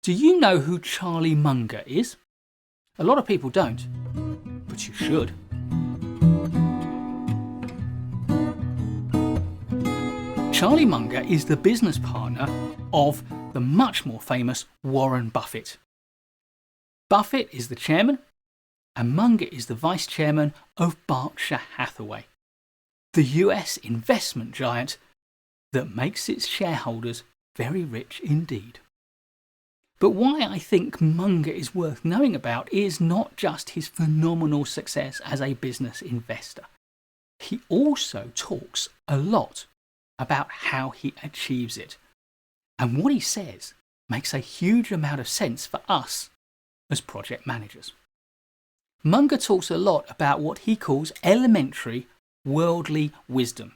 Do you know who Charlie Munger is? A lot of people don't, but you should. Charlie Munger is the business partner of the much more famous Warren Buffett. Buffett is the chairman, and Munger is the vice-chairman of Berkshire Hathaway, the US investment giant that makes its shareholders very rich indeed. But why I think Munger is worth knowing about is not just his phenomenal success as a business investor. He also talks a lot about how he achieves it. And what he says makes a huge amount of sense for us as project managers. Munger talks a lot about what he calls elementary worldly wisdom.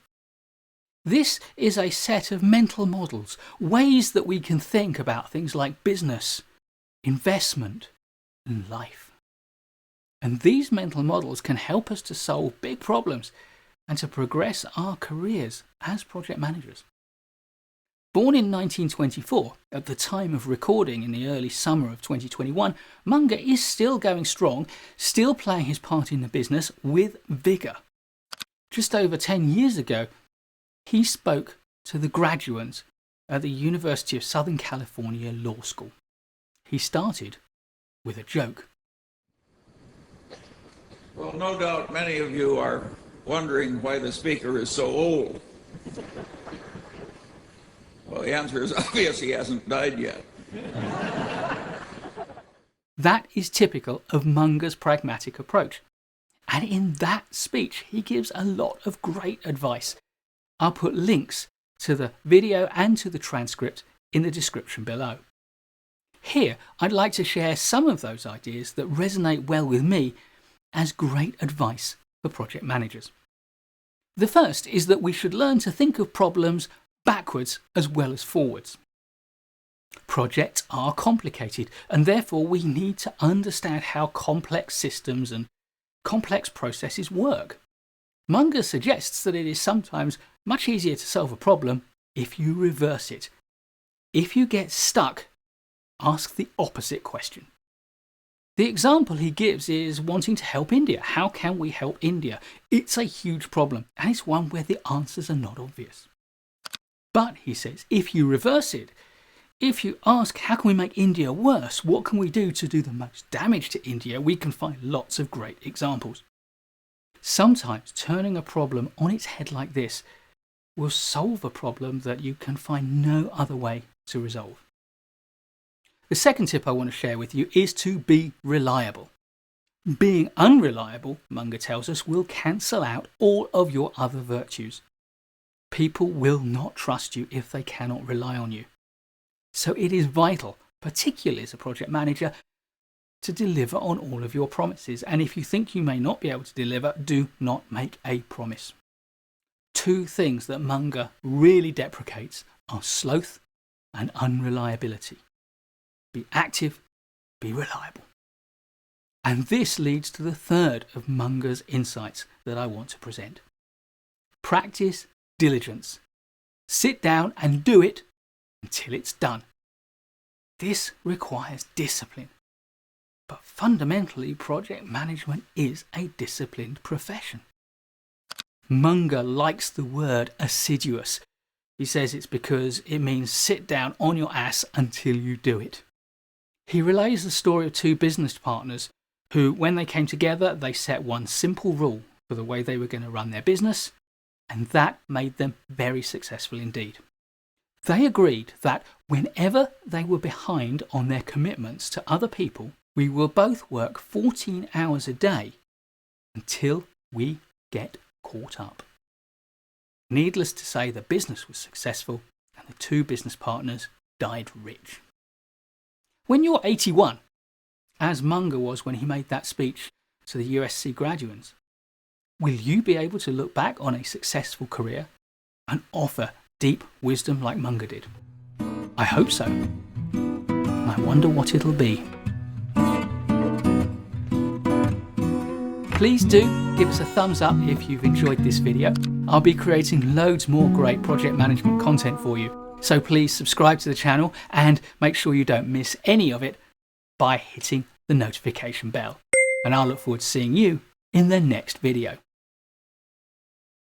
This is a set of mental models, ways that we can think about things like business, investment, and life. And these mental models can help us to solve big problems and to progress our careers as project managers. Born in 1924, at the time of recording in the early summer of 2021, Munger is still going strong, still playing his part in the business with vigor. Just over 10 years ago, he spoke to the graduands at the University of Southern California Law School. He started with a joke. Well, no doubt many of you are wondering why the speaker is so old. Well, the answer is obvious: he hasn't died yet. That is typical of Munger's pragmatic approach. And in that speech, he gives a lot of great advice. I'll put links to the video and to the transcript in the description below. Here, I'd like to share some of those ideas that resonate well with me as great advice for project managers. The first is that we should learn to think of problems backwards as well as forwards. Projects are complicated, and therefore we need to understand how complex systems and complex processes work. Munger suggests that it is sometimes much easier to solve a problem if you reverse it. If you get stuck, ask the opposite question. The example he gives is wanting to help India. How can we help India? It's a huge problem, and it's one where the answers are not obvious. But, he says, if you reverse it, if you ask how can we make India worse, what can we do to do the most damage to India, we can find lots of great examples. Sometimes turning a problem on its head like this will solve a problem that you can find no other way to resolve. The second tip I want to share with you is to be reliable. Being unreliable, Munger tells us, will cancel out all of your other virtues. People will not trust you if they cannot rely on you. So it is vital, particularly as a project manager, to deliver on all of your promises. And if you think you may not be able to deliver, do not make a promise. Two things that Munger really deprecates are sloth and unreliability. Be active, be reliable. And this leads to the third of Munger's insights that I want to present. Practice diligence. Sit down and do it until it's done. This requires discipline. But fundamentally, project management is a disciplined profession. Munger likes the word assiduous. He says it's because it means sit down on your ass until you do it. He relays the story of two business partners who, when they came together, they set one simple rule for the way they were going to run their business, and that made them very successful indeed. They agreed that whenever they were behind on their commitments to other people, we will both work 14 hours a day until we get caught up. Needless to say, the business was successful and the two business partners died rich. When you're 81, as Munger was when he made that speech to the USC graduands, will you be able to look back on a successful career and offer deep wisdom like Munger did? I hope so. I wonder what it'll be. Please do give us a thumbs up if you've enjoyed this video. I'll be creating loads more great project management content for you. So please subscribe to the channel and make sure you don't miss any of it by hitting the notification bell. And I'll look forward to seeing you in the next video.